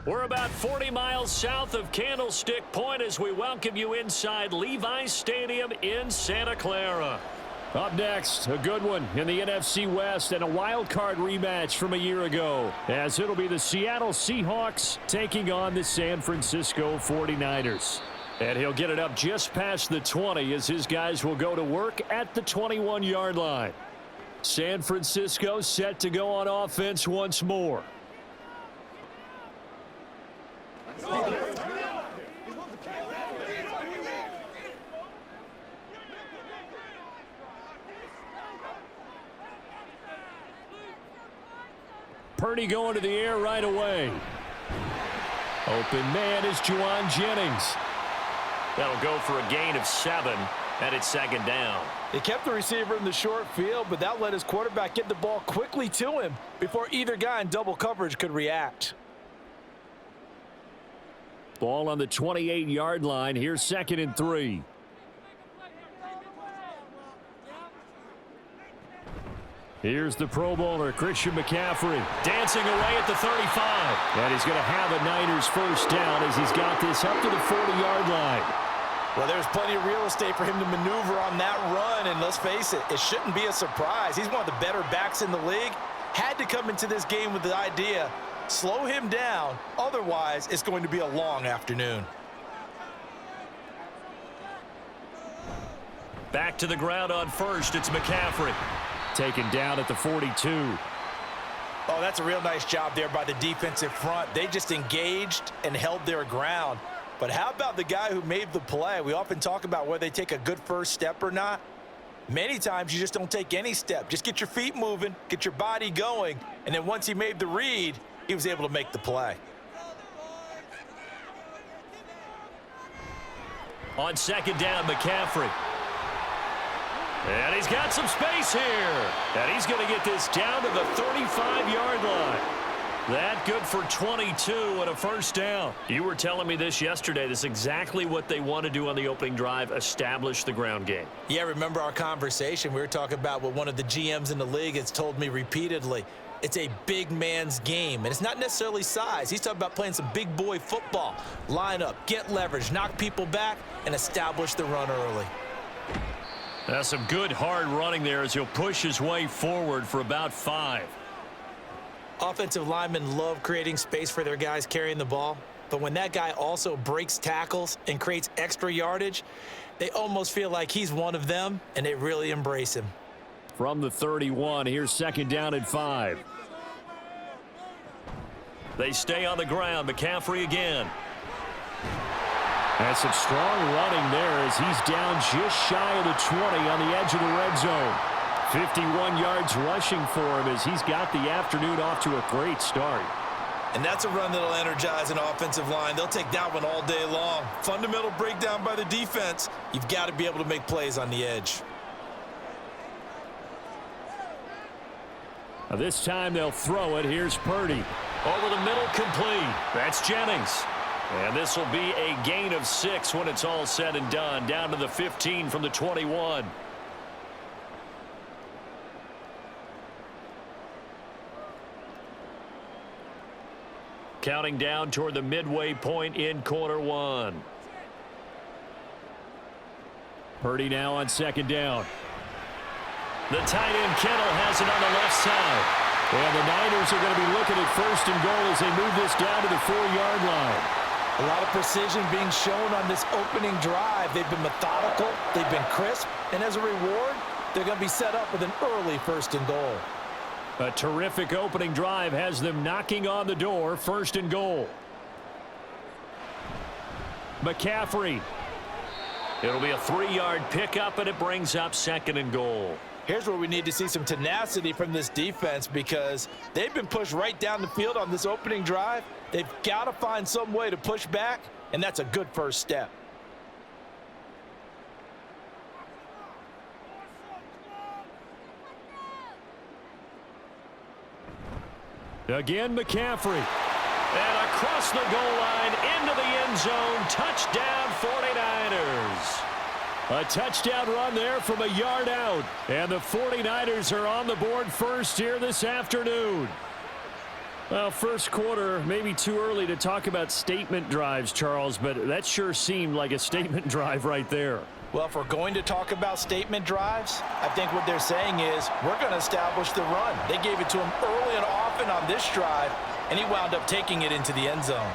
We're about 40 miles south of Candlestick Point as we welcome you inside Levi's Stadium in Santa Clara. Up next, a good one in the NFC West and a wild card rematch from a year ago, as it'll be the Seattle Seahawks taking on the San Francisco 49ers. And he'll get it up just past the 20 as his guys will go to work at the 21-yard line. San Francisco set to go on offense once more. Purdy going to the air right away. Open man is Juwan Jennings. That'll go for a gain of 7, and it's second down. They kept the receiver in the short field, but that let his quarterback get the ball quickly to him before either guy in double coverage could react. Ball on the 28-yard line. Here's 2nd and 3. Here's the Pro Bowler, Christian McCaffrey. Dancing away at the 35. And he's going to have a Niners first down as he's got this up to the 40-yard line. Well, there's plenty of real estate for him to maneuver on that run, and let's face it, it shouldn't be a surprise. He's one of the better backs in the league. Had to come into this game with the idea, slow him down, otherwise it's going to be a long afternoon. Back to the ground on first, it's McCaffrey. Taken down at the 42. Oh, that's a real nice job there by the defensive front. They just engaged and held their ground. But how about the guy who made the play? We often talk about whether they take a good first step or not. Many times you just don't take any step. Just get your feet moving, get your body going, and then once he made the read, he was able to make the play. On second down, McCaffrey. And he's got some space here. And he's going to get this down to the 35-yard line. That good for 22 and a first down. You were telling me this yesterday. This is exactly what they want to do on the opening drive, establish the ground game. Yeah, remember our conversation. We were talking about what one of the GMs in the league has told me repeatedly. It's a big man's game, and it's not necessarily size. He's talking about playing some big boy football. Line up, get leverage, knock people back, and establish the run early. That's some good hard running there as he'll push his way forward for about 5. Offensive linemen love creating space for their guys carrying the ball, but when that guy also breaks tackles and creates extra yardage, they almost feel like he's one of them, and they really embrace him. From the 31, here's 2nd down and 5. They stay on the ground. McCaffrey again. That's some strong running there as he's down just shy of the 20 on the edge of the red zone. 51 yards rushing for him as he's got the afternoon off to a great start. And that's a run that'll energize an offensive line. They'll take that one all day long. Fundamental breakdown by the defense. You've got to be able to make plays on the edge. Now this time they'll throw it. Here's Purdy. Over the middle, complete. That's Jennings. And this will be a gain of 6 when it's all said and done. Down to the 15 from the 21. Counting down toward the midway point in quarter 1. Purdy now on 2nd down. The tight end Kittle has it on the left side. And the Niners are going to be looking at 1st and goal as they move this down to the 4-yard line. A lot of precision being shown on this opening drive. They've been methodical, they've been crisp, and as a reward, they're going to be set up with an early 1st and goal. A terrific opening drive has them knocking on the door. 1st and goal. McCaffrey. It'll be a 3-yard pickup, and it brings up 2nd and goal. Here's where we need to see some tenacity from this defense because they've been pushed right down the field on this opening drive. They've got to find some way to push back, and that's a good first step. Again, McCaffrey. And across the goal line into the end zone. Touchdown, 49ers. A touchdown run there from a yard out. And the 49ers are on the board first here this afternoon. Well, first quarter, maybe too early to talk about statement drives, Charles, but that sure seemed like a statement drive right there. Well, if we're going to talk about statement drives, I think what they're saying is we're going to establish the run. They gave it to him early and often on this drive, and he wound up taking it into the end zone.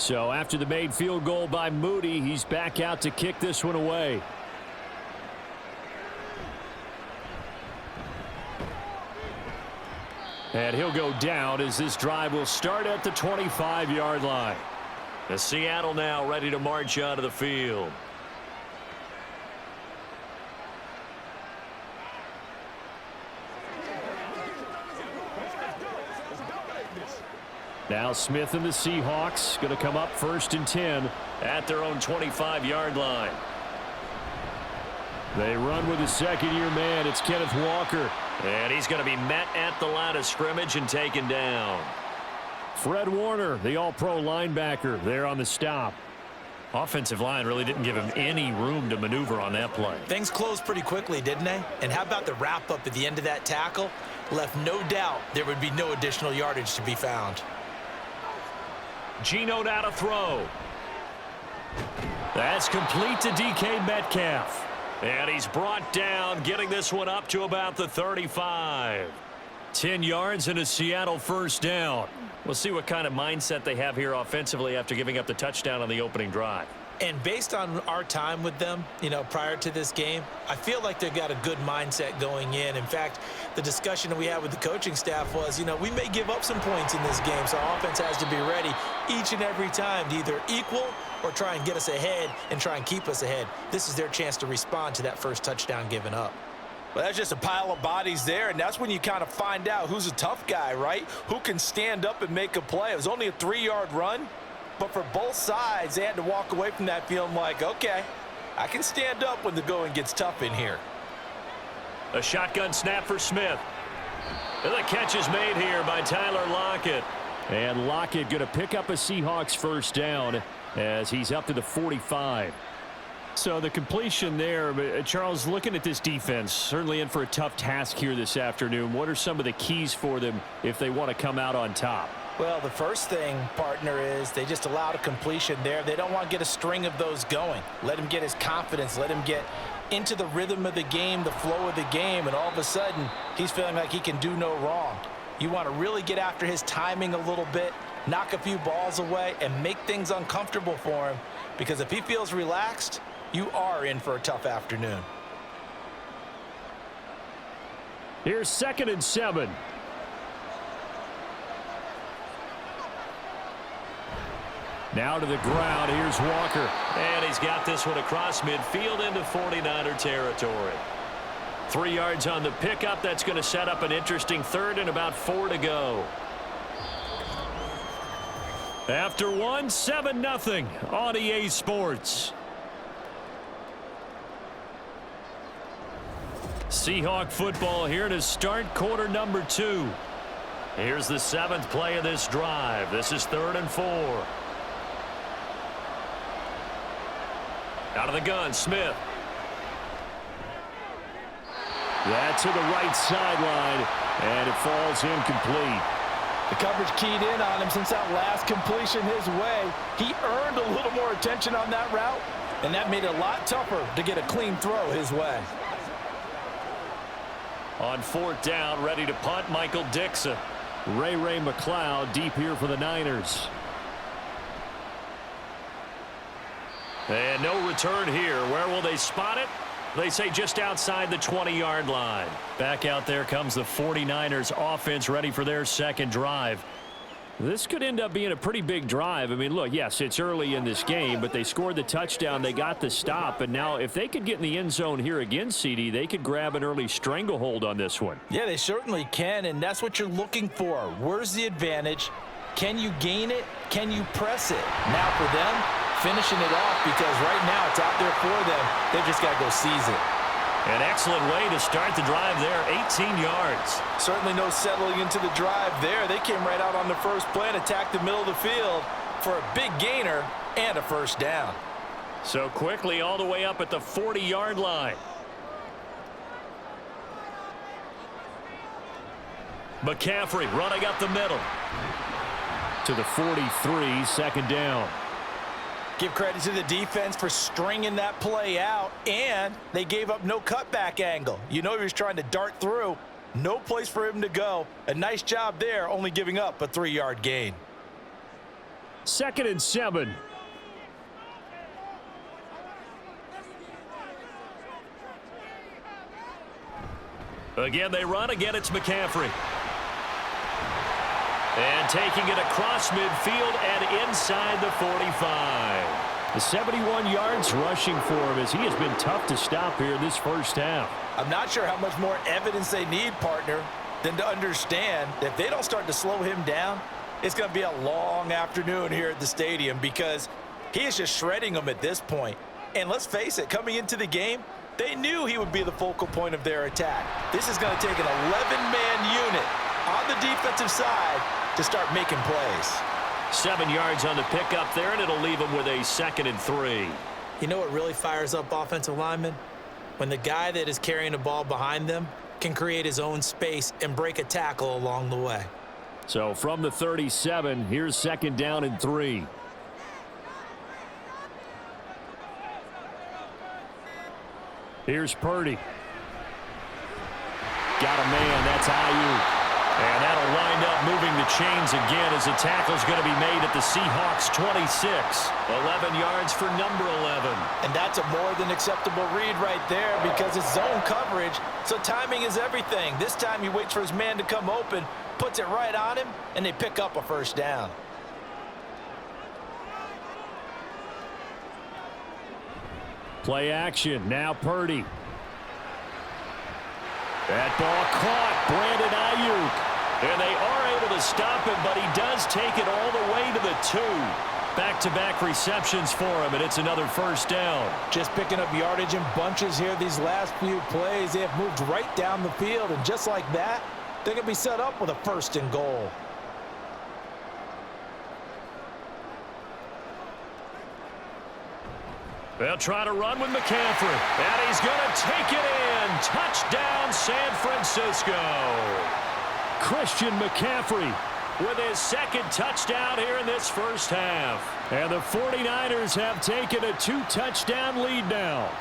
So after the made field goal by Moody, he's back out to kick this one away. And he'll go down as this drive will start at the 25-yard line. The Seattle now ready to march out of the field. Now Smith and the Seahawks going to come up 1st and 10 at their own 25-yard line. They run with a second-year man. It's Kenneth Walker. And he's going to be met at the line of scrimmage and taken down. Fred Warner, the all-pro linebacker, there on the stop. Offensive line really didn't give him any room to maneuver on that play. Things closed pretty quickly, didn't they? And how about the wrap-up at the end of that tackle? Left no doubt there would be no additional yardage to be found. Geno now to throw. That's complete to DK Metcalf. And he's brought down, getting this one up to about the 35. 10 yards and a Seattle first down. We'll see what kind of mindset they have here offensively after giving up the touchdown on the opening drive. And based on our time with them, prior to this game, I feel like they've got a good mindset going in. In fact, the discussion that we had with the coaching staff was, we may give up some points in this game, so our offense has to be ready each and every time to either equal or try and get us ahead and try and keep us ahead. This is their chance to respond to that first touchdown given up. Well, that's just a pile of bodies there, and that's when you kind of find out who's a tough guy, right? Who can stand up and make a play. It was only a 3-yard run. But for both sides, they had to walk away from that feeling like, okay, I can stand up when the going gets tough in here. A shotgun snap for Smith. And the catch is made here by Tyler Lockett. And Lockett going to pick up a Seahawks first down as he's up to the 45. So the completion there, Charles, looking at this defense, certainly in for a tough task here this afternoon. What are some of the keys for them if they want to come out on top? Well, the first thing, partner, is they just allowed a completion there. They don't want to get a string of those going. Let him get his confidence. Let him get into the rhythm of the game, the flow of the game, and all of a sudden, he's feeling like he can do no wrong. You want to really get after his timing a little bit, knock a few balls away, and make things uncomfortable for him, because if he feels relaxed, you are in for a tough afternoon. Here's 2nd and 7. Now to the ground. Here's Walker. And he's got this one across midfield into 49er territory. 3 yards on the pickup. That's going to set up an interesting third and about 4 to go. After one, 7-0 on EA Sports. Seahawk football here to start quarter number 2. Here's the 7th play of this drive. This is 3rd and 4. Out of the gun, Smith. That's to the right sideline, and it falls incomplete. The coverage keyed in on him since that last completion his way. He earned a little more attention on that route, and that made it a lot tougher to get a clean throw his way. On 4th down, ready to punt, Michael Dixon. Ray McLeod deep here for the Niners. And no return here. Where will they spot it? They say just outside the 20-yard line. Back out there comes the 49ers offense ready for their second drive. This could end up being a pretty big drive. I mean, look, yes, it's early in this game, but they scored the touchdown. They got the stop. And now if they could get in the end zone here again, CD, they could grab an early stranglehold on this one. Yeah, they certainly can, and that's what you're looking for. Where's the advantage? Can you gain it? Can you press it? Now for them, finishing it off, because right now it's out there for them. They've just got to go seize it. An excellent way to start the drive there, 18 yards. Certainly no settling into the drive there. They came right out on the first play and attacked the middle of the field for a big gainer and a first down. So quickly all the way up at the 40-yard line. McCaffrey running up the middle. To the 43, second down. Give credit to the defense for stringing that play out, and they gave up no cutback angle. You know he was trying to dart through. No place for him to go. A nice job there, only giving up a 3-yard gain. 2nd and 7. Again, they run. Again, it's McCaffrey. And taking it across midfield and inside the 45. The 71 yards rushing for him as he has been tough to stop here in this first half. I'm not sure how much more evidence they need, partner, than to understand that if they don't start to slow him down, it's going to be a long afternoon here at the stadium because he is just shredding them at this point. And let's face it, coming into the game, they knew he would be the focal point of their attack. This is going to take an 11-man unit on the defensive side to start making plays. 7 yards on the pickup there, and it'll leave them with a 2nd and 3. You know what really fires up offensive linemen? When the guy that is carrying the ball behind them can create his own space and break a tackle along the way. So from the 37, here's 2nd down and 3. Here's Purdy. Got a man, that's Ayuk. And that'll wind up moving the chains again as the tackle's going to be made at the Seahawks 26. 11 yards for number 11. And that's a more than acceptable read right there because it's zone coverage, so timing is everything. This time he waits for his man to come open, puts it right on him, and they pick up a first down. Play action, now Purdy. That ball caught, Brandon Ayuk. And they are able to stop him, but he does take it all the way to the 2. Back-to-back receptions for him, and it's another first down. Just picking up yardage in bunches here these last few plays. They have moved right down the field, and just like that, they're going to be set up with a 1st and goal. They'll try to run with McCaffrey, and he's going to take it in. Touchdown, San Francisco. Christian McCaffrey with his 2nd touchdown here in this first half. And the 49ers have taken a 2-touchdown lead now.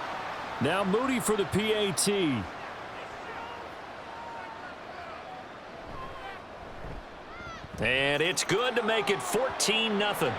Now Moody for the PAT. And it's good to make it 14-0.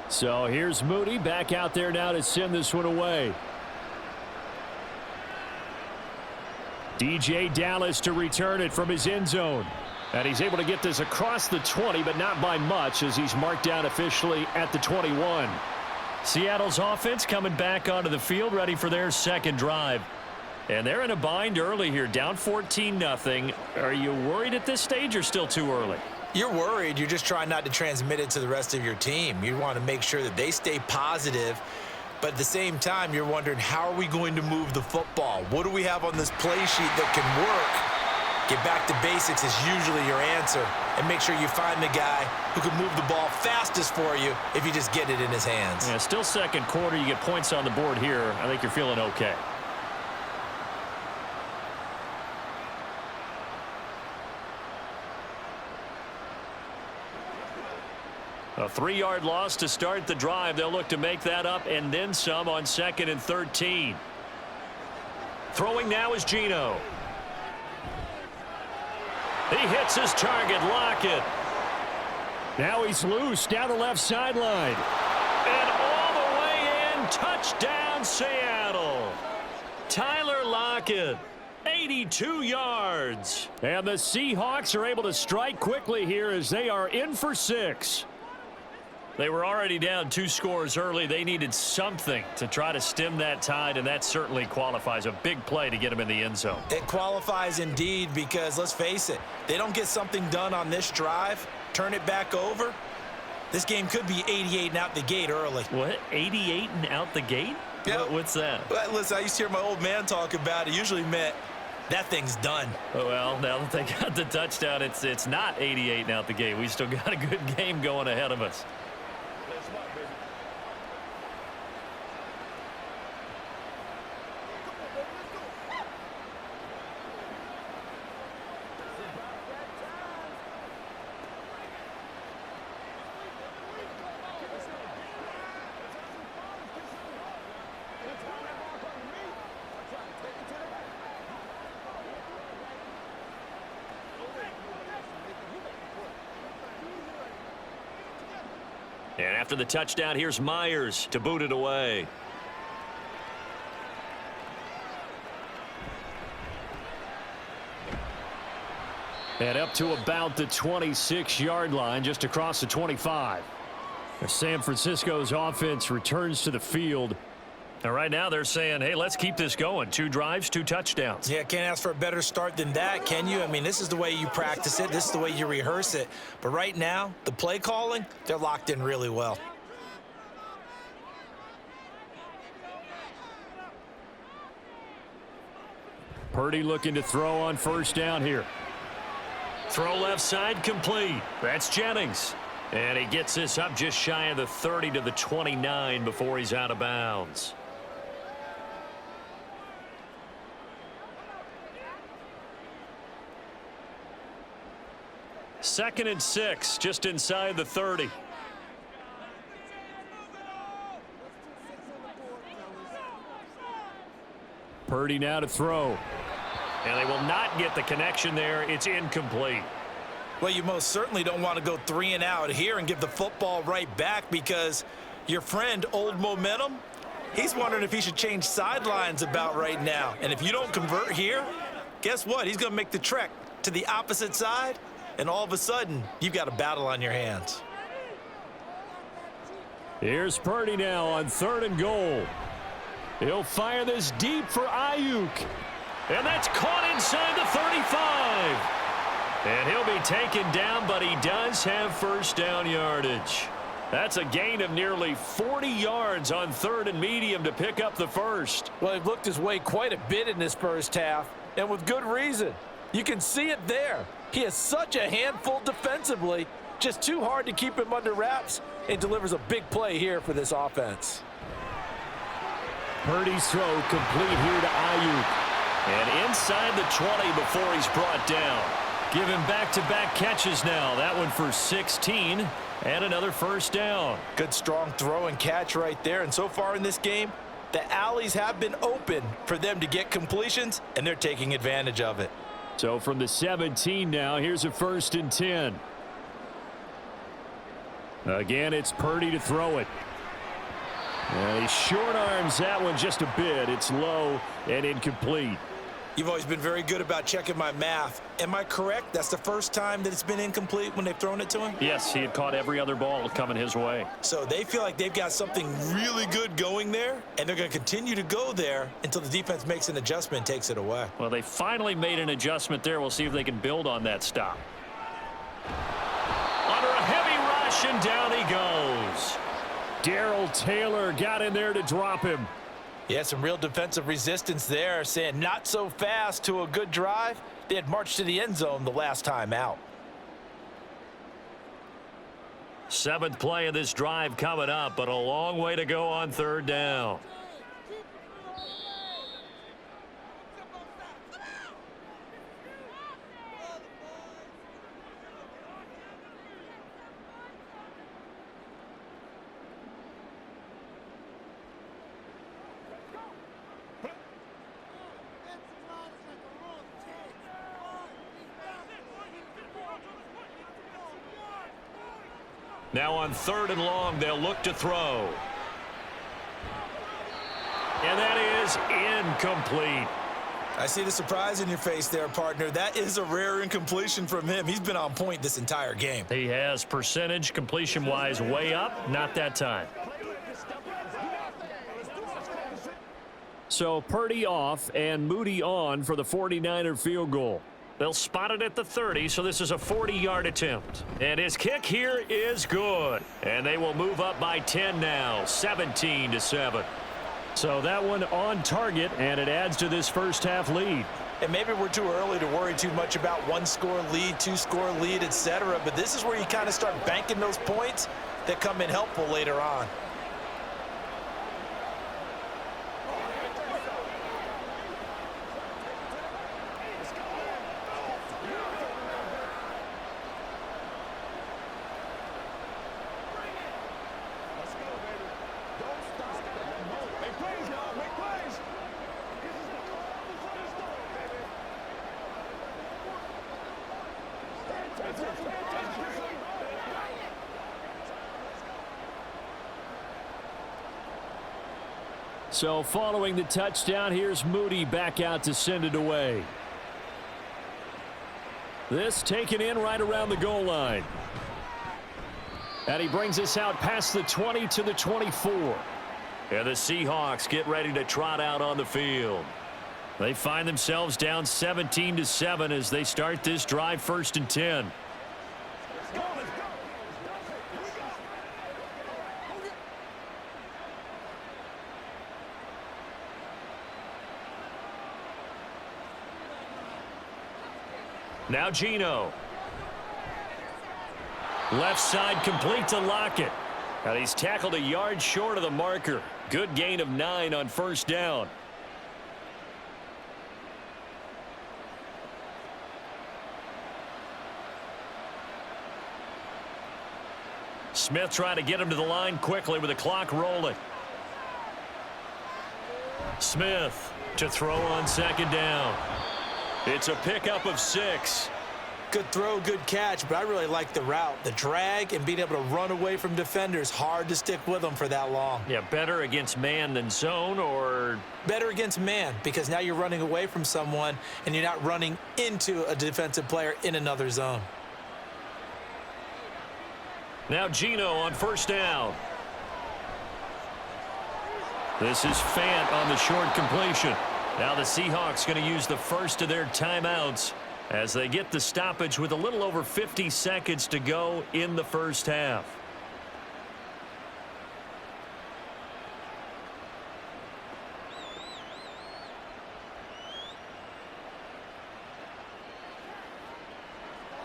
So here's Moody back out there now to send this one away. DJ Dallas to return it from his end zone. And he's able to get this across the 20, but not by much as he's marked down officially at the 21. Seattle's offense coming back onto the field, ready for their 2nd drive. And they're in a bind early here, down 14-0. Are you worried at this stage or still too early? You're worried. You're just trying not to transmit it to the rest of your team. You want to make sure that they stay positive, but at the same time, you're wondering, how are we going to move the football? What do we have on this play sheet that can work? Get back to basics is usually your answer. And make sure you find the guy who can move the ball fastest for you if you just get it in his hands. Yeah, still second quarter. You get points on the board here. I think you're feeling okay. A 3-yard loss to start the drive. They'll look to make that up and then some on 2nd and 13. Throwing now is Geno. He hits his target, Lockett. Now he's loose down the left sideline. And all the way in, touchdown Seattle. Tyler Lockett, 82 yards. And the Seahawks are able to strike quickly here as they are in for 6. They were already down 2 scores early. They needed something to try to stem that tide, and that certainly qualifies. A big play to get them in the end zone. It qualifies indeed because, let's face it, they don't get something done on this drive, turn it back over, this game could be 88 and out the gate early. What? 88 and out the gate? Yeah. What's that? Well, listen, I used to hear my old man talk about it. Usually meant that thing's done. Oh, well, now that they got the touchdown, it's not 88 and out the gate. We still got a good game going ahead of us. And after the touchdown, here's Myers to boot it away. And up to about the 26-yard line, just across the 25. San Francisco's offense returns to the field. And right now they're saying, hey, let's keep this going. 2 drives, 2 touchdowns. Yeah, can't ask for a better start than that, can you? I mean, this is the way you practice it. This is the way you rehearse it. But right now, the play calling, they're locked in really well. Purdy looking to throw on first down here. Throw left side complete. That's Jennings. And he gets this up just shy of the 30 to the 29 before he's out of bounds. Second and 6, just inside the 30. Purdy now to throw. And they will not get the connection there. It's incomplete. Well, you most certainly don't want to go 3 and out here and give the football right back because your friend, Old Momentum, he's wondering if he should change sidelines about right now. And if you don't convert here, guess what? He's going to make the trek to the opposite side, and all of a sudden, you've got a battle on your hands. Here's Purdy now on 3rd and goal. He'll fire this deep for Ayuk. And that's caught inside the 35. And he'll be taken down, but he does have first down yardage. That's a gain of nearly 40 yards on 3rd and medium to pick up the first. Well, he looked his way quite a bit in this first half, and with good reason. You can see it there. He is such a handful defensively, just too hard to keep him under wraps, and delivers a big play here for this offense. Purdy's throw complete here to Ayuk. And inside the 20 before he's brought down. Give him back-to-back catches now. That one for 16 and another first down. Good strong throw and catch right there. And so far in this game, the alleys have been open for them to get completions, and they're taking advantage of it. So from the 17 now, here's a 1st and 10. Again, it's Purdy to throw it. And he short arms that one just a bit. It's low and incomplete. You've always been very good about checking my math. Am I correct? That's the first time that it's been incomplete when they've thrown it to him? Yes, he had caught every other ball coming his way. So they feel like they've got something really good going there, and they're going to continue to go there until the defense makes an adjustment and takes it away. Well, they finally made an adjustment there. We'll see if they can build on that stop. Under a heavy rush, and down he goes. Darrell Taylor got in there to drop him. Yeah, some real defensive resistance there, saying not so fast to a good drive. They had marched to the end zone the last time out. 7th play of this drive coming up, but a long way to go on 3rd down. Now on 3rd and long, they'll look to throw. And that is incomplete. I see the surprise in your face there, partner. That is a rare incompletion from him. He's been on point this entire game. He has percentage completion-wise way up, not that time. So Purdy off and Moody on for the 49er field goal. They'll spot it at the 30, so this is a 40-yard attempt. And his kick here is good. And they will move up by 10 now, 17-7. So that one on target, and it adds to this first half lead. And maybe we're too early to worry too much about 1-score lead, 2-score lead, etc. But this is where you kind of start banking those points that come in helpful later on. So following the touchdown, here's Moody back out to send it away. This taken in right around the goal line. And he brings us out past the 20 to the 24. And the Seahawks get ready to trot out on the field. They find themselves down 17-7 as they start this drive 1st and 10. Now Geno. Left side complete to Lockett. And he's tackled a yard short of the marker. Good gain of 9 on 1st down. Smith trying to get him to the line quickly with the clock rolling. Smith to throw on 2nd down. It's a pickup of 6. Good throw, good catch, but I really like the route. The drag and being able to run away from defenders, hard to stick with them for that long. Yeah, better against man than zone, or? Better against man, because now you're running away from someone and you're not running into a defensive player in another zone. Now Geno on 1st down. This is Fant on the short completion. Now the Seahawks going to use the first of their timeouts as they get the stoppage with a little over 50 seconds to go in the first half.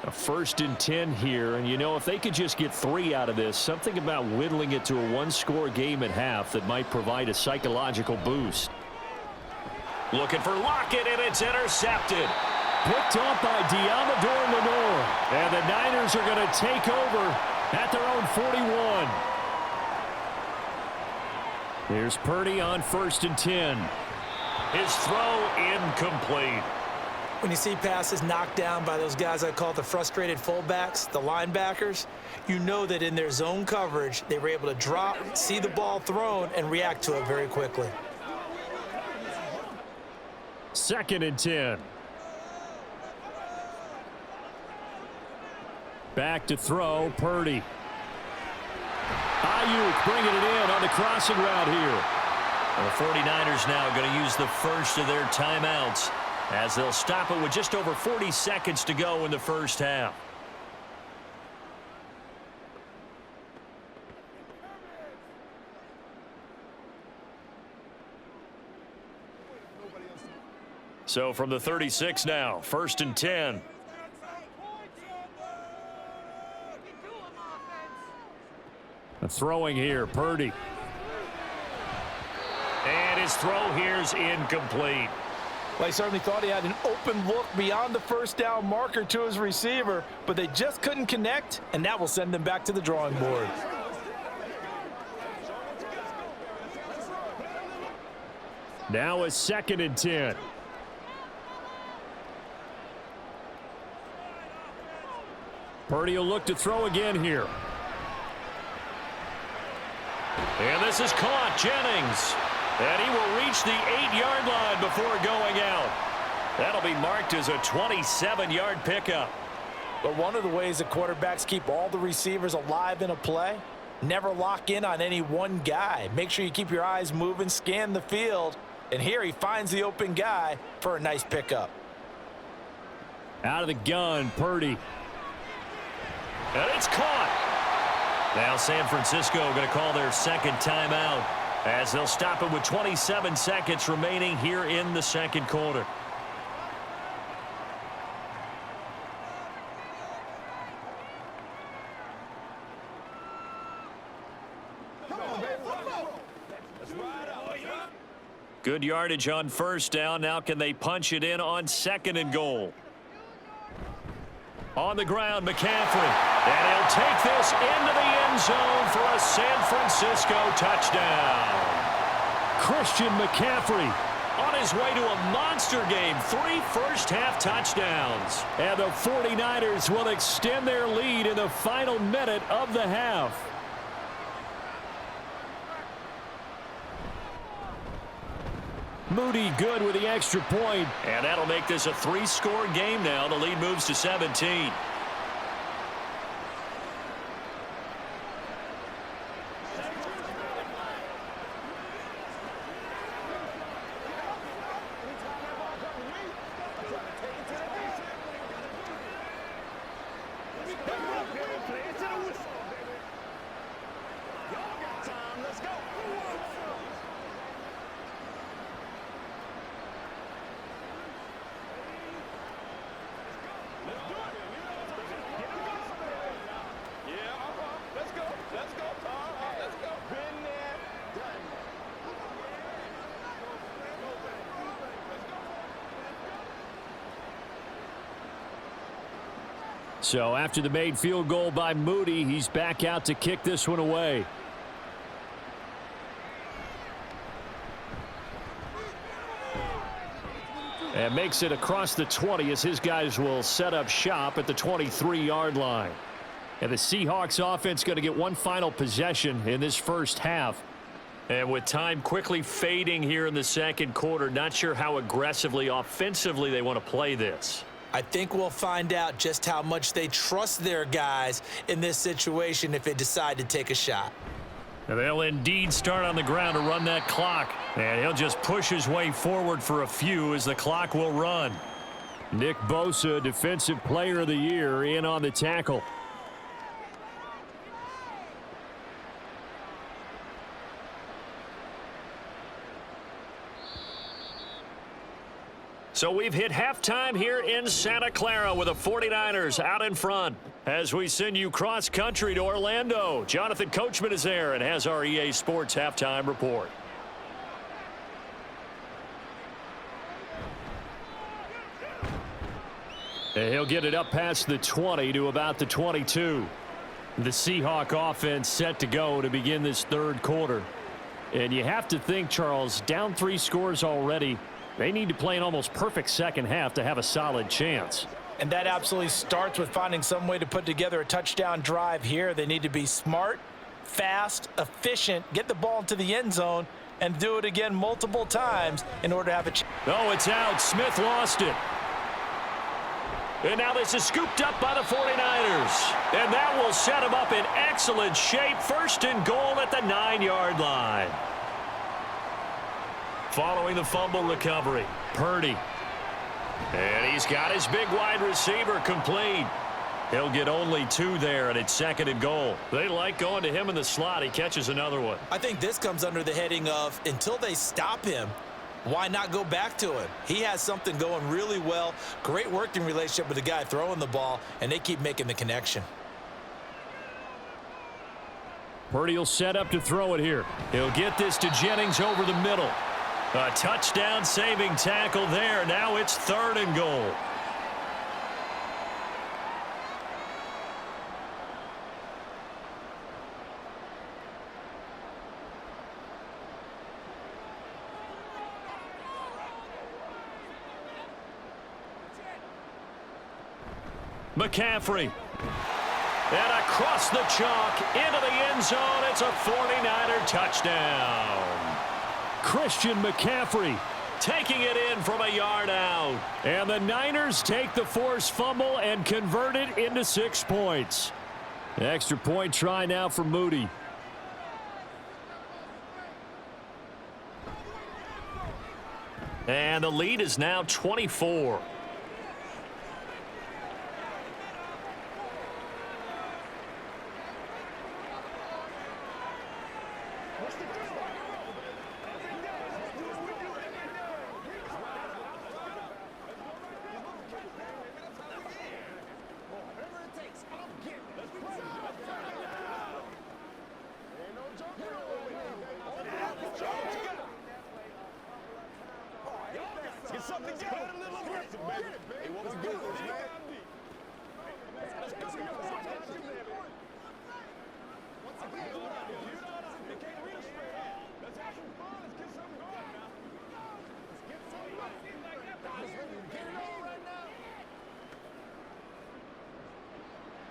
A 1st and 10 here, and you know, if they could just get 3 out of this, something about whittling it to a 1-score game at half that might provide a psychological boost. Looking for Lockett, and it's intercepted. Picked off by Diamador Lenore. And the Niners are going to take over at their own 41. Here's Purdy on 1st and 10. His throw incomplete. When you see passes knocked down by those guys I call the frustrated fullbacks, the linebackers, you know that in their zone coverage, they were able to drop, see the ball thrown, and react to it very quickly. 2nd and 10. Back to throw, Purdy. Ayuk bringing it in on the crossing route here. And the 49ers now going to use the first of their timeouts as they'll stop it with just over 40 seconds to go in the first half. So from the 36 now, 1st and 10. Throwing here, Purdy. And his throw here's incomplete. Well, he certainly thought he had an open look beyond the first down marker to his receiver, but they just couldn't connect, and that will send them back to the drawing board. Now a 2nd and 10. Purdy will look to throw again here. And this is caught. Jennings. And he will reach the 8-yard line before going out. That'll be marked as a 27-yard pickup. But one of the ways that quarterbacks keep all the receivers alive in a play, never lock in on any one guy. Make sure you keep your eyes moving, scan the field. And here he finds the open guy for a nice pickup. Out of the gun, Purdy. And it's caught. Now San Francisco going to call their second timeout as they'll stop it with 27 seconds remaining here in the second quarter. Good yardage on first down. Now can they punch it in on 2nd and goal? On the ground, McCaffrey. And he'll take this into the end zone for a San Francisco touchdown. Christian McCaffrey On his way to a monster game. 3 first-half touchdowns. And the 49ers will extend their lead in the final minute of the half. Moody good with the extra point. And that'll make this a 3-score game now. The lead moves to 17. So after the made field goal by Moody, he's back out to kick this one away. And makes it across the 20 as his guys will set up shop at the 23-yard line. And the Seahawks offense going to get one final possession in this first half. And with time quickly fading here in the second quarter, not sure how aggressively, offensively they want to play this. I think we'll find out just how much they trust their guys in this situation if they decide to take a shot. And they'll indeed start on the ground to run that clock. And he'll just push his way forward for a few as the clock will run. Nick Bosa, Defensive Player of the Year, in on the tackle. So we've hit halftime here in Santa Clara with the 49ers out in front. As we send you cross-country to Orlando, Jonathan Coachman is there and has our EA Sports halftime report. And he'll get it up past the 20 to about the 22. The Seahawk offense set to go to begin this third quarter. And you have to think, Charles, down 3 scores already. They need to play an almost perfect second half to have a solid chance. And that absolutely starts with finding some way to put together a touchdown drive here. They need to be smart, fast, efficient, get the ball into the end zone, and do it again multiple times in order to have a chance. Oh, it's out. Smith lost it. And now this is scooped up by the 49ers. And that will set them up in excellent shape. 1st and goal at the 9-yard line. Following the fumble recovery, Purdy. And he's got his big wide receiver complete. He'll get only 2 there, and it's 2nd and goal. They like going to him in the slot. He catches another one. I think this comes under the heading of until they stop him, why not go back to it? He has something going really well. Great working relationship with the guy throwing the ball, and they keep making the connection. Purdy will set up to throw it here. He'll get this to Jennings over the middle. A touchdown saving tackle there. Now it's 3rd and goal. McCaffrey. And across the chalk into the end zone. It's a 49er touchdown. Christian McCaffrey Taking it in from a yard out. And the Niners take the forced fumble and convert it into 6 points. Extra point try now for Moody. And the lead is now 24.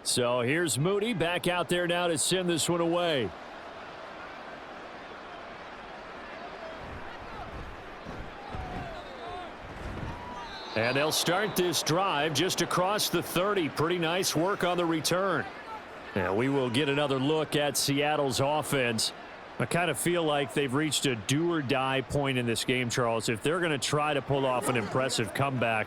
So here's Moody back out there now to send this one away. And they'll start this drive just across the 30. Pretty nice work on the return. Now we will get another look at Seattle's offense. I kind of feel like they've reached a do-or-die point in this game, Charles. If they're going to try to pull off an impressive comeback,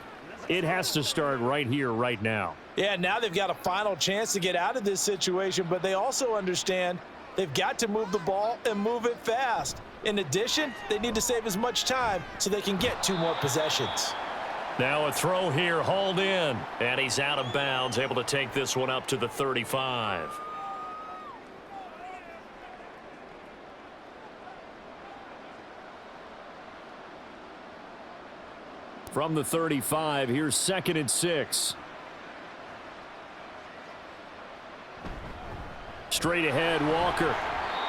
it has to start right here, right now. Yeah, now they've got a final chance to get out of this situation, but they also understand they've got to move the ball and move it fast. In addition, they need to save as much time so they can get 2 more possessions. Now a throw here, hauled in, and he's out of bounds, able to take this one up to the 35. From the 35, here's 2nd and 6. Straight ahead, Walker.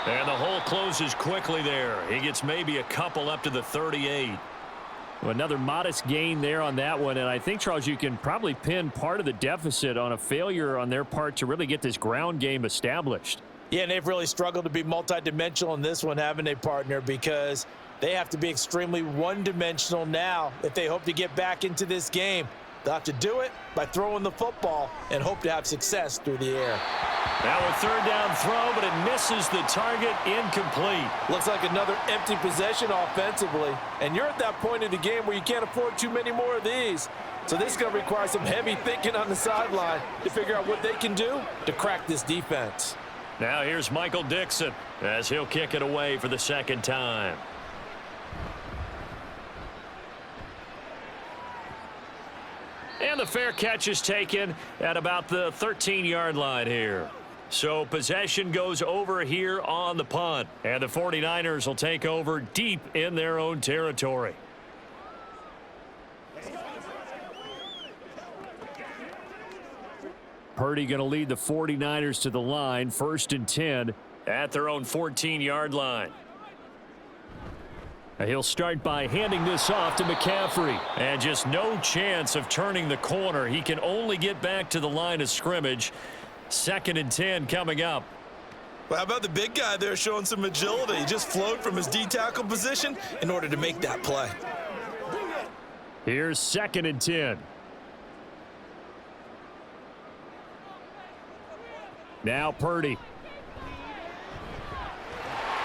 And the hole closes quickly there. He gets maybe a couple up to the 38. Well, another modest gain there on that one, and I think, Charles, you can probably pin part of the deficit on a failure on their part to really get this ground game established. Yeah, and they've really struggled to be multidimensional in this one, haven't they, partner? Because they have to be extremely one-dimensional now if they hope to get back into this game. They'll have to do it by throwing the football and hope to have success through the air. Now a 3rd down throw, but it misses the target, incomplete. Looks like another empty possession offensively. And you're at that point in the game where you can't afford too many more of these. So this is going to require some heavy thinking on the sideline to figure out what they can do to crack this defense. Now here's Michael Dixon as he'll kick it away for the 2nd time. And the fair catch is taken at about the 13-yard line here. So possession goes over here on the punt. And the 49ers will take over deep in their own territory. Purdy going to lead the 49ers to the line, 1st and 10. At their own 14-yard line. He'll start by handing this off to McCaffrey. And just no chance of turning the corner. He can only get back to the line of scrimmage. 2nd and 10 coming up. Well, how about the big guy there showing some agility? He just flowed from his D-tackle position in order to make that play. Here's 2nd and 10. Now Purdy.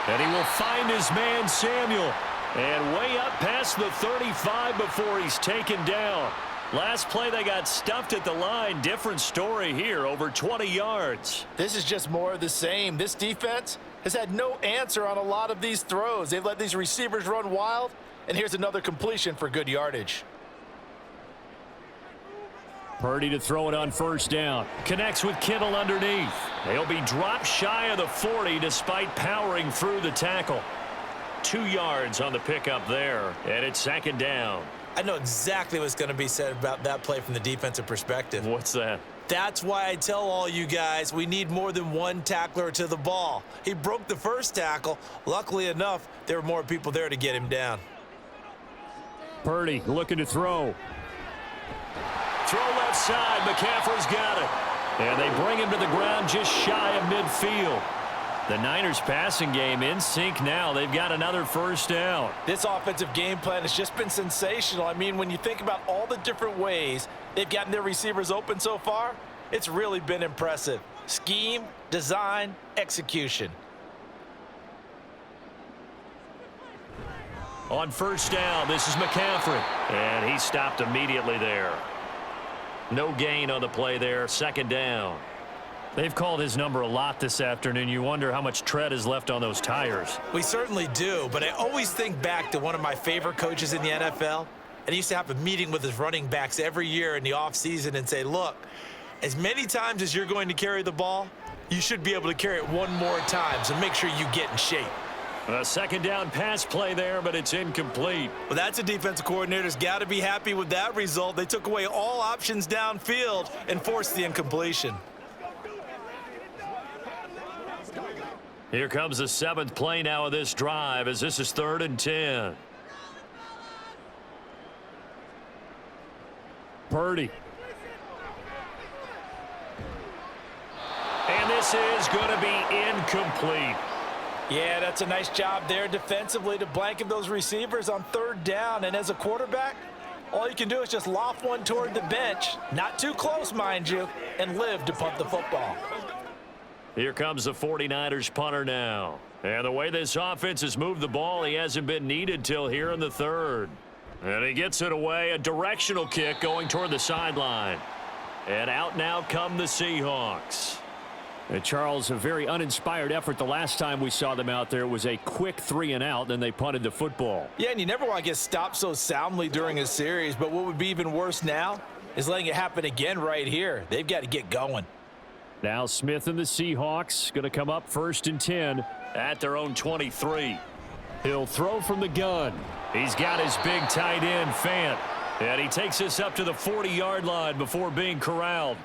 And he will find his man Samuel. And way up past the 35 before he's taken down. Last play they got stuffed at the line. Different story here, over 20 yards. This is just more of the same. This defense has had no answer on a lot of these throws. They've let these receivers run wild, And here's another completion for good yardage. Purdy to throw it on first down. Connects with Kittle underneath. They'll be dropped shy of the 40 despite powering through the tackle. 2 yards on the pickup there, and it's second down. I know exactly what's going to be said about that play from the defensive perspective. What's that? That's why I tell all you guys we need more than one tackler to the ball. He broke the first tackle. Luckily enough, there were more people there to get him down. Purdy looking to throw. Throw left side. McCaffrey's got it. And they bring him to the ground just shy of midfield. The Niners passing game in sync now. They've got another first down. This offensive game plan has just been sensational. I mean, when you think about all the different ways they've gotten their receivers open so far, it's really been impressive. Scheme, design, execution. On first down, this is McCaffrey. And he stopped immediately there. No gain on the play there. Second down. They've called his number a lot this afternoon. You wonder how much tread is left on those tires. We certainly do, but I always think back to one of my favorite coaches in the NFL. And he used to have a meeting with his running backs every year in the offseason and say, look, as many times as you're going to carry the ball, you should be able to carry it one more time, so make sure you get in shape. A second down pass play there, but it's incomplete. Well, that's a defensive coordinator's got to be happy with that result. They took away all options downfield and forced the incompletion. Here comes the 7th play now of this drive as this is 3rd and 10. Purdy. And this is going to be incomplete. Yeah, that's a nice job there defensively to blanket those receivers on 3rd down. And as a quarterback, all you can do is just loft one toward the bench, not too close, mind you, and live to punt the football. Here comes the 49ers punter now. And the way this offense has moved the ball, he hasn't been needed till here in the 3rd. And he gets it away, a directional kick going toward the sideline. And out now come the Seahawks. And Charles, a very uninspired effort. The last time we saw them out there, it was a quick 3 and out, then they punted the football. Yeah, and you never want to get stopped so soundly during a series, but what would be even worse now is letting it happen again right here. They've got to get going. Now Smith and the Seahawks going to come up 1st and 10 at their own 23. He'll throw from the gun. He's got his big tight end, Fant. And he takes us up to the 40-yard line before being corralled.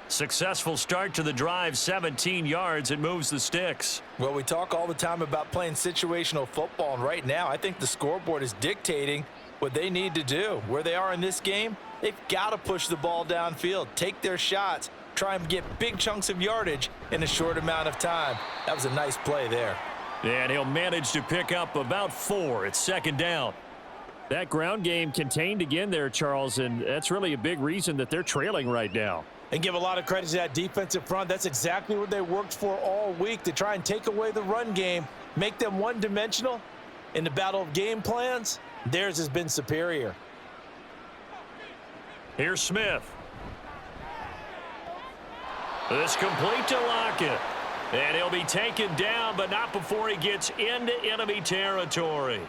Successful start to the drive, 17 yards. It moves the sticks. Well, we talk all the time about playing situational football, and right now I think the scoreboard is dictating what they need to do. Where they are in this game, they've got to push the ball downfield, take their shots, try and get big chunks of yardage in a short amount of time. That was a nice play there. And he'll manage to pick up about 4. It's 2nd down. That ground game contained again there, Charles, and that's really a big reason that they're trailing right now. And give a lot of credit to that defensive front. That's exactly what they worked for all week, to try and take away the run game, make them one-dimensional. In the battle of game plans, theirs has been superior. Here's Smith. This complete to Lockett. And he'll be taken down, but not before he gets into enemy territory.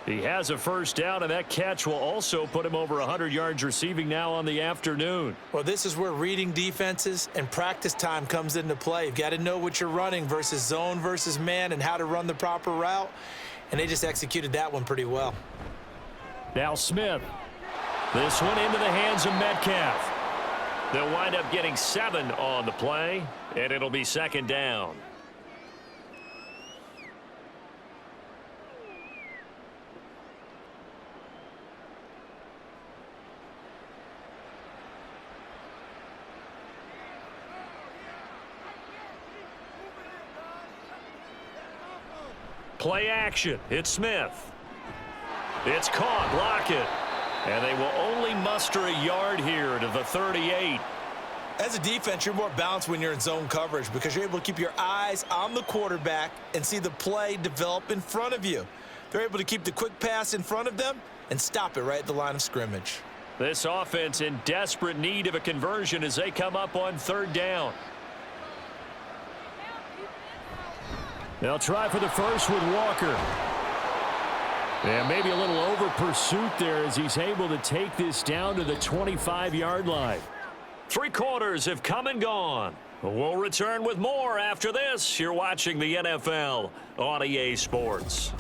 He has a first down, and that catch will also put him over 100 yards receiving now on the afternoon. Well, this is where reading defenses and practice time comes into play. You've got to know what you're running versus zone versus man and how to run the proper route. And they just executed that one pretty well. Now Smith. This one into the hands of Metcalf. They'll wind up getting 7 on the play, and it'll be 2nd down. Play action. It's Smith. It's caught. Lockett. And they will only muster a yard here to the 38. As a defense, you're more balanced when you're in zone coverage because you're able to keep your eyes on the quarterback and see the play develop in front of you. They're able to keep the quick pass in front of them and stop it right at the line of scrimmage. This offense in desperate need of a conversion as they come up on 3rd down. They'll try for the first with Walker. And maybe a little over pursuit there as he's able to take this down to the 25-yard line. 3 quarters have come and gone. We'll return with more after this. You're watching the NFL on EA Sports.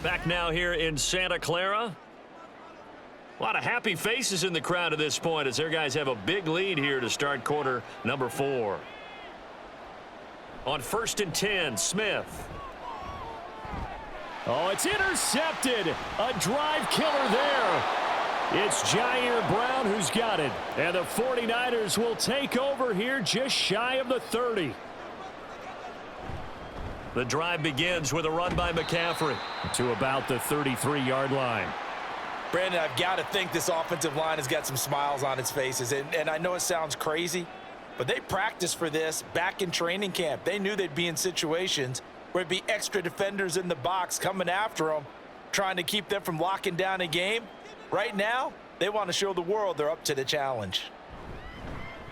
Back now here in Santa Clara. A lot of happy faces in the crowd at this point as their guys have a big lead here to start quarter number 4. On 1st and 10, Smith. Oh, it's intercepted. A drive killer there. It's Jair Brown who's got it. And the 49ers will take over here just shy of the 30. The drive begins with a run by McCaffrey. To about the 33-yard line. Brandon, I've got to think this offensive line has got some smiles on its faces. And I know it sounds crazy, but they practiced for this back in training camp. They knew they'd be in situations where it'd be extra defenders in the box coming after them, trying to keep them from locking down a game. Right now, they want to show the world they're up to the challenge.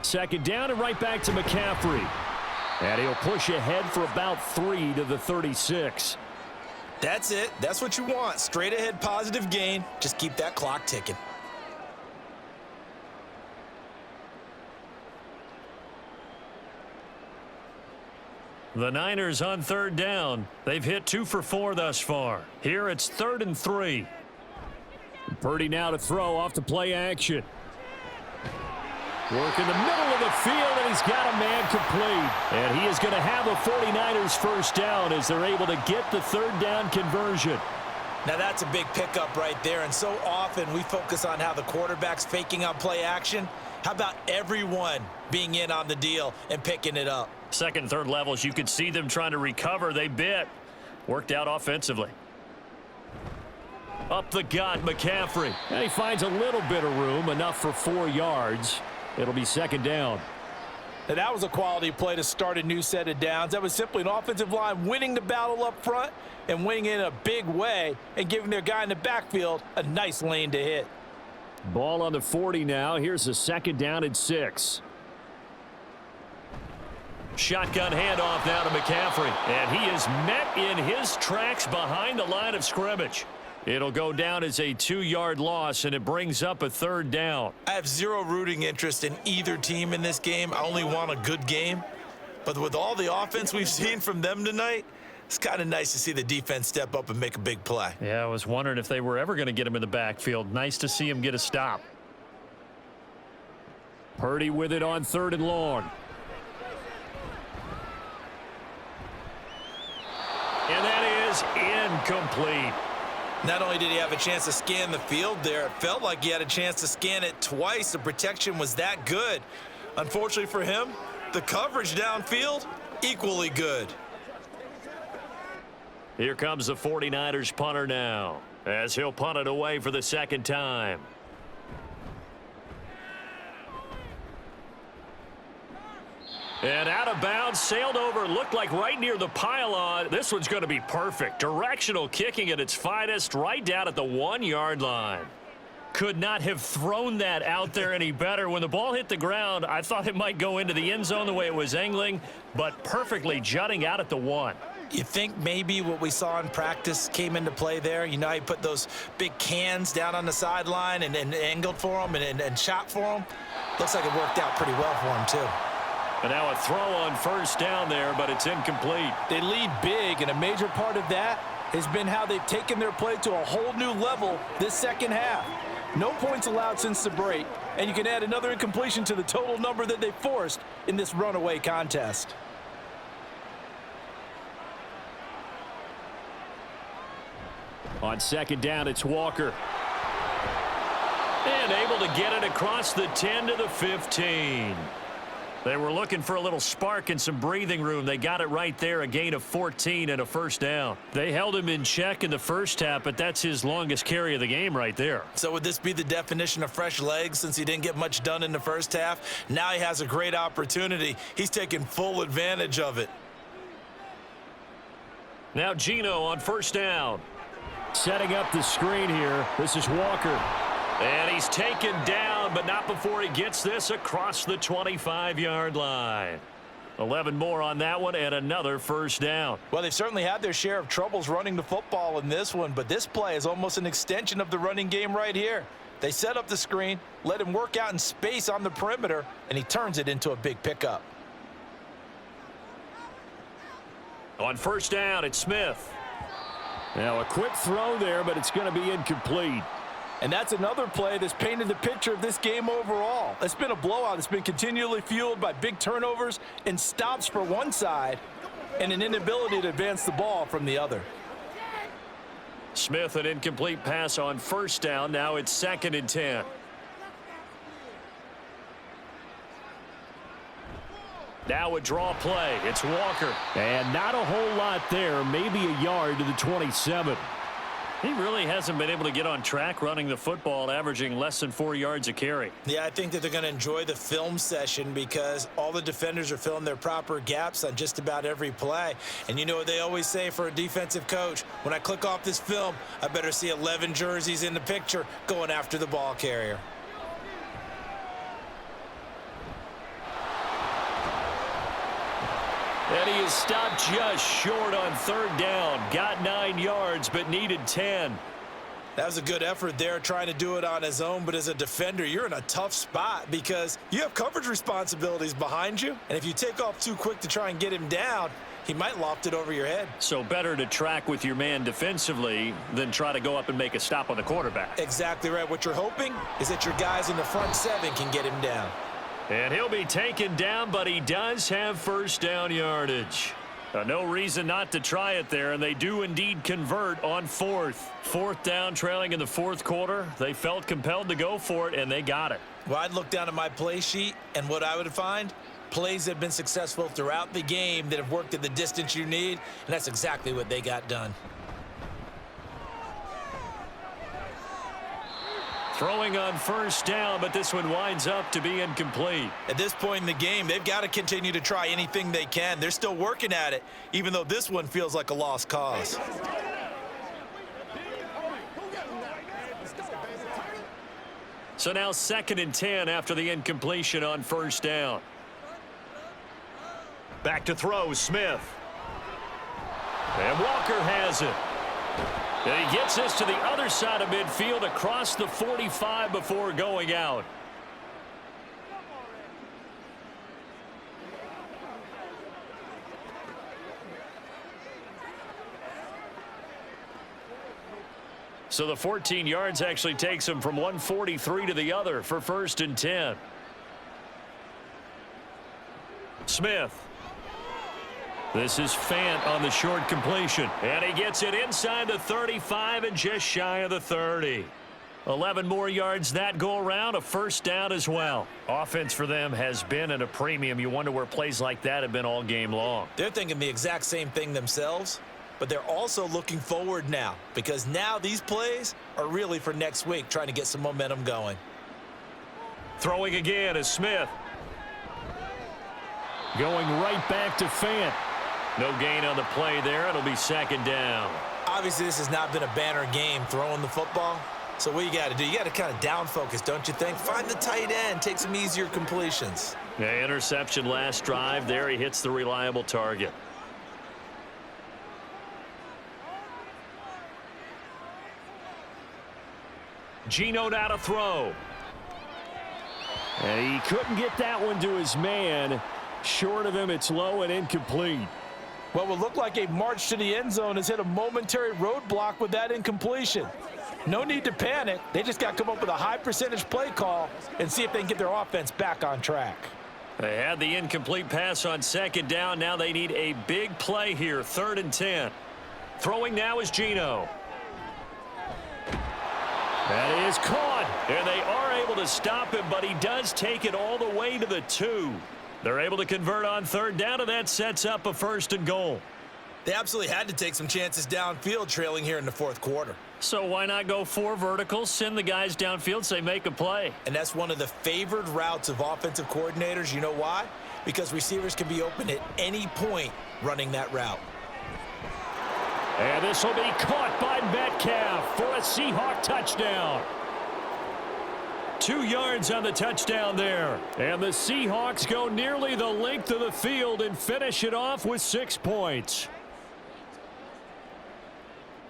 2nd down and right back to McCaffrey. And he'll push ahead for about 3 to the 36. That's it. That's what you want. Straight ahead positive gain. Just keep that clock ticking. The Niners on 3rd down. They've hit 2 for 4 thus far. Here it's 3rd and 3. Purdy now to throw off the play action. Work in the middle of the field, and he's got a man complete. And he is going to have a 49ers first down as they're able to get the 3rd down conversion. Now that's a big pickup right there, and so often we focus on how the quarterback's faking on play action. How about everyone being in on the deal and picking it up? 2nd, 3rd levels, you could see them trying to recover. They bit. Worked out offensively. Up the gut, McCaffrey. And he finds a little bit of room, enough for 4 yards. It'll be 2nd down. Now that was a quality play to start a new set of downs. That was simply an offensive line winning the battle up front and winning in a big way and giving their guy in the backfield a nice lane to hit. Ball on the 40 now. Here's a 2nd down and 6. Shotgun handoff now to McCaffrey. And he is met in his tracks behind the line of scrimmage. It'll go down as a 2-yard loss, and it brings up a 3rd down. I have zero rooting interest in either team in this game. I only want a good game. But with all the offense we've seen from them tonight, it's kind of nice to see the defense step up and make a big play. Yeah, I was wondering if they were ever going to get him in the backfield. Nice to see him get a stop. Purdy with it on 3rd and long. And that is incomplete. Not only did he have a chance to scan the field there, it felt like he had a chance to scan it twice. The protection was that good. Unfortunately for him, the coverage downfield, equally good. Here comes the 49ers punter now, as he'll punt it away for the 2nd time. And out of bounds, sailed over, looked like right near the pylon. This one's going to be perfect. Directional kicking at its finest, right down at the 1-yard line. Could not have thrown that out there any better. When the ball hit the ground, I thought it might go into the end zone the way it was angling, but perfectly jutting out at the 1. You think maybe what we saw in practice came into play there? You know, he put those big cans down on the sideline and angled for them and shot for them. Looks like it worked out pretty well for him, too. And now a throw on 1st down there, but it's incomplete. They lead big, and a major part of that has been how they've taken their play to a whole new level this 2nd half. No points allowed since the break, and you can add another incompletion to the total number that they forced in this runaway contest. On 2nd down, it's Walker. And able to get it across the 10 to the 15. They were looking for a little spark and some breathing room. They got it right there, a gain of 14 and a 1st down. They held him in check in the 1st half, but that's his longest carry of the game right there. So would this be the definition of fresh legs since he didn't get much done in the 1st half? Now he has a great opportunity. He's taking full advantage of it. Now Geno on 1st down. Setting up the screen here. This is Walker. And he's taken down, but not before he gets this across the 25-yard line. 11 more on that one and another first down. Well, they've certainly had their share of troubles running the football in this one, but this play is almost an extension of the running game right here. They set up the screen, let him work out in space on the perimeter, and he turns it into a big pickup. On first down, it's Smith. Now a quick throw there, but it's going to be incomplete. And that's another play that's painted the picture of this game overall. It's been a blowout. It's been continually fueled by big turnovers and stops for one side and an inability to advance the ball from the other. Smith, an incomplete pass on first down. Now it's 2nd and 10. Now a draw play. It's Walker. And not a whole lot there. Maybe a yard to the 27. He really hasn't been able to get on track running the football, averaging less than 4 yards a carry. Yeah, I think that they're going to enjoy the film session because all the defenders are filling their proper gaps on just about every play. And you know what they always say for a defensive coach? When I click off this film, I better see 11 jerseys in the picture going after the ball carrier. And he is stopped just short on 3rd down. Got 9 yards, but needed 10. That was a good effort there, trying to do it on his own. But as a defender, you're in a tough spot because you have coverage responsibilities behind you. And if you take off too quick to try and get him down, he might loft it over your head. So better to track with your man defensively than try to go up and make a stop on the quarterback. Exactly right. What you're hoping is that your guys in the front 7 can get him down. And he'll be taken down, but he does have first down yardage. No reason not to try it there, and they do indeed convert on 4th. 4th down, trailing in the 4th quarter. They felt compelled to go for it, and they got it. Well, I'd look down at my play sheet, and what I would find, plays that have been successful throughout the game that have worked at the distance you need, and that's exactly what they got done. Throwing on first down, but this one winds up to be incomplete. At this point in the game, they've got to continue to try anything they can. They're still working at it, even though this one feels like a lost cause. So now 2nd and 10 after the incompletion on first down. Back to throw, Smith. And Walker has it. And he gets this to the other side of midfield across the 45 before going out. So the 14 yards actually takes him from 143 to the other for 1st and 10. Smith. This is Fant on the short completion. And he gets it inside the 35 and just shy of the 30. 11 more yards that go around, a first down as well. Offense for them has been at a premium. You wonder where plays like that have been all game long. They're thinking the exact same thing themselves, but they're also looking forward now because now these plays are really for next week, trying to get some momentum going. Throwing again is Smith. Going right back to Fant. No gain on the play there. It'll be 2nd down. Obviously, this has not been a banner game throwing the football. So what you got to do, you got to kind of down focus, don't you think? Find the tight end, take some easier completions. Yeah, interception last drive. There he hits the reliable target. Geno now to throw. And he couldn't get that one to his man. Short of him, it's low and incomplete. What would look like a march to the end zone has hit a momentary roadblock with that incompletion. No need to panic. They just got to come up with a high percentage play call and see if they can get their offense back on track. They had the incomplete pass on 2nd down. Now they need a big play here, 3rd and 10. Throwing now is Geno. That is caught, and they are able to stop him, but he does take it all the way to the 2. They're able to convert on 3rd down, and that sets up a 1st and goal. They absolutely had to take some chances downfield trailing here in the 4th quarter. So why not go 4 verticals, send the guys downfield, say make a play? And that's one of the favored routes of offensive coordinators. You know why? Because receivers can be open at any point running that route. And this will be caught by Metcalf for a Seahawk touchdown. 2 yards on the touchdown there. And the Seahawks go nearly the length of the field and finish it off with 6 points.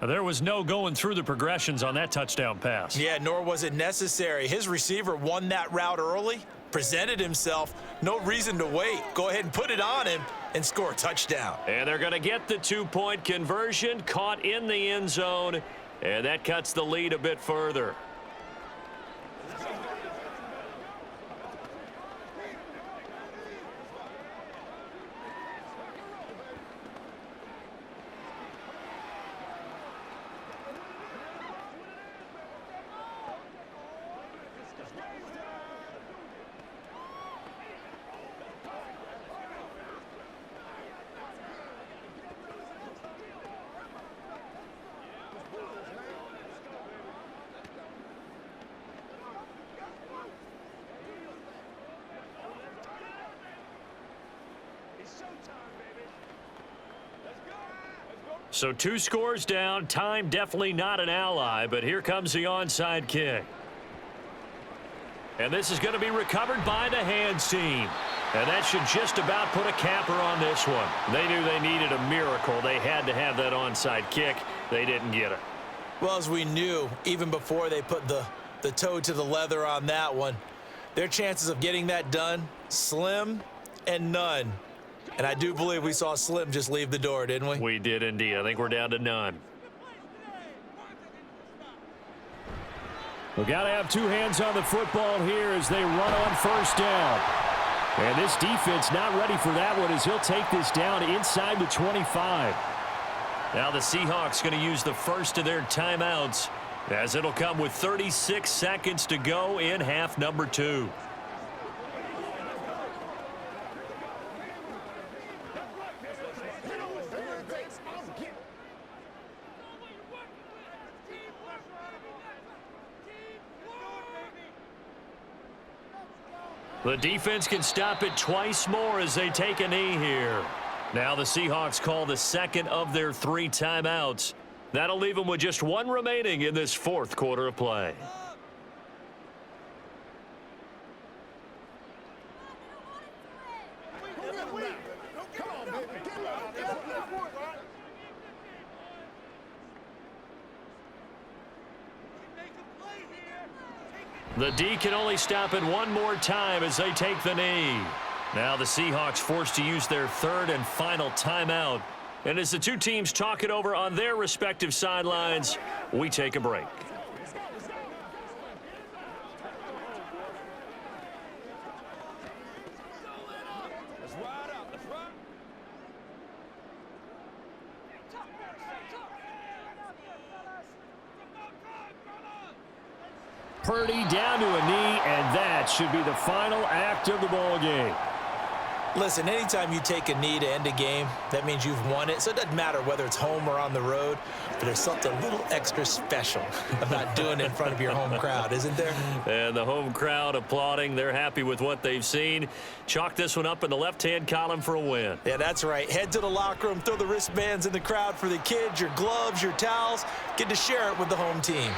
There was no going through the progressions on that touchdown pass. Yeah, nor was it necessary. His receiver won that route early, presented himself. No reason to wait. Go ahead and put it on him and score a touchdown. And they're going to get the 2-point conversion, caught in the end zone, and that cuts the lead a bit further. So 2 scores down. Time definitely not an ally, but here comes the onside kick. And this is going to be recovered by the hands team. And that should just about put a capper on this one. They knew they needed a miracle. They had to have that onside kick. They didn't get it. Well, as we knew, even before they put the toe to the leather on that one, their chances of getting that done, slim and none. And I do believe we saw Slim just leave the door, didn't we? We did indeed. I think we're down to none. We've got to have 2 hands on the football here as they run on first down. And this defense not ready for that one as he'll take this down inside the 25. Now the Seahawks going to use the first of their timeouts as it'll come with 36 seconds to go in half number 2. The defense can stop it twice more as they take a knee here. Now the Seahawks call the second of their 3 timeouts. That'll leave them with just 1 remaining in this 4th quarter of play. The D can only stop it 1 more time as they take the knee. Now the Seahawks forced to use their 3rd and final timeout. And as the 2 teams talk it over on their respective sidelines, we take a break. Purdy down to a knee, and that should be the final act of the ball game. Listen, anytime you take a knee to end a game, that means you've won it. So it doesn't matter whether it's home or on the road, but there's something a little extra special about doing it in front of your home crowd, isn't there? And the home crowd applauding. They're happy with what they've seen. Chalk this one up in the left-hand column for a win. Yeah, that's right. Head to the locker room, throw the wristbands in the crowd for the kids, your gloves, your towels. Get to share it with the home team.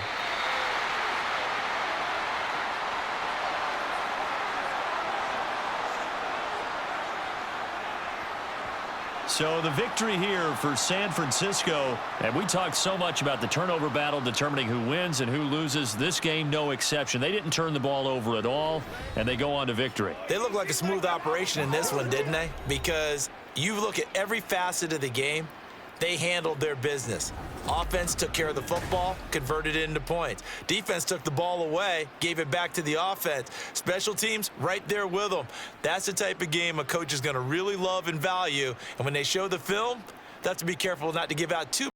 So the victory here for San Francisco, and we talked so much about the turnover battle determining who wins and who loses. This game, no exception. They didn't turn the ball over at all, and they go on to victory. They look like a smooth operation in this one, didn't they? Because you look at every facet of the game, they handled their business. Offense took care of the football, converted it into points. Defense took the ball away, gave it back to the offense. Special teams right there with them. That's the type of game a coach is going to really love and value. And when they show the film, they have to be careful not to give out too